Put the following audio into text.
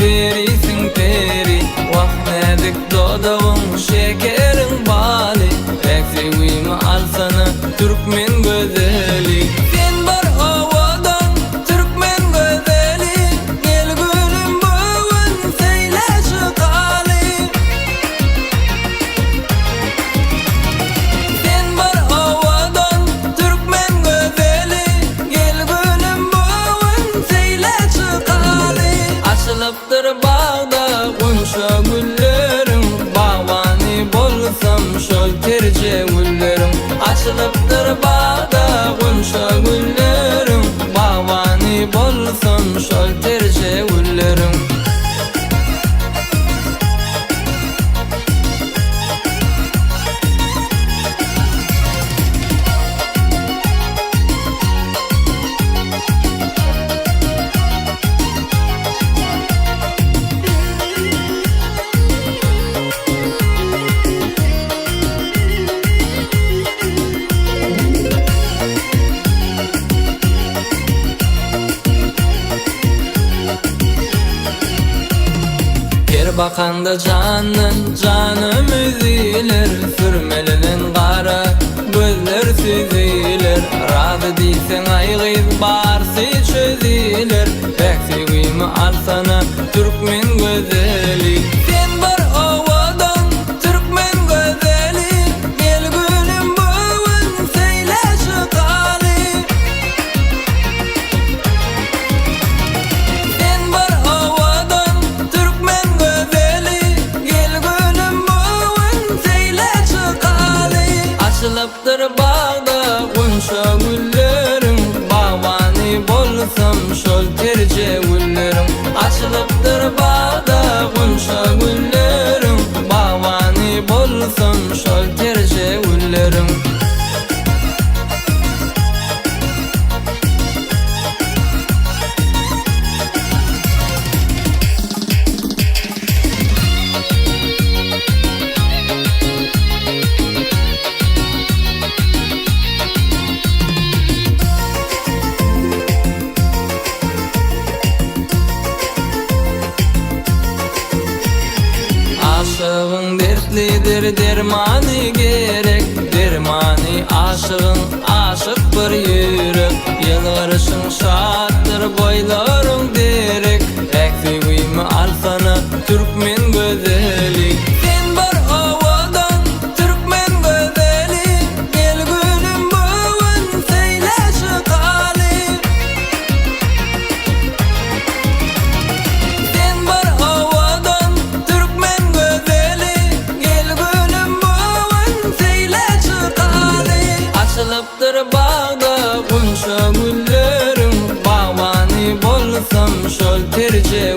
verisin teri. Vahnedik dodağın şekerin bali. Eksivimi alsana Türkmen güzeli. Sen bar havadan Türkmen güzeli. Gel gülüm bugün seyle çıkali. Sen bar havadan Türkmen güzeli. Gel gülüm bugün seyle çıkali. Açılıptır bağda kunşa güllerim. Bağvani bolsam şol terce güllerim. Açılıptır bağda kunşa güllerim. Bağvani bolsam şol terce güllerim. Bakanda canım üzülür. Sürmelinin kara gözler süzülür. Razı değilsen aygız barsı çözülür. Eksivimi alsana Türkmen güzeli. Sen bar havadan Türkmen güzeli. Gel gülüm bugün seyle çıkali. Sen bar havadan Türkmen güzeli. Gel gülüm bugün seyle çıkali. Açılıptır bağda kunşa güllerim. Bağvani bolsam şol terce güllerim. Açılıptır bağda kunşa güllerim. Bağvani bolsam şol terce güllerim. Aşığın dertlidir dermani gerek. Dermani aşığın aşık bir yürek. Yılgırışın şattır boylarım derek. Eksivimi alsana Türkmen güzeli. Sen bar havadan Türkmen güzeli. Gel gülüm bugün seyle çıkali. Sen bar havadan Türkmen güzeli. Gel gülüm bugün seyle çıkali. Açılıptır bağda kunşa güllerim. Bağvani bolsam şol terce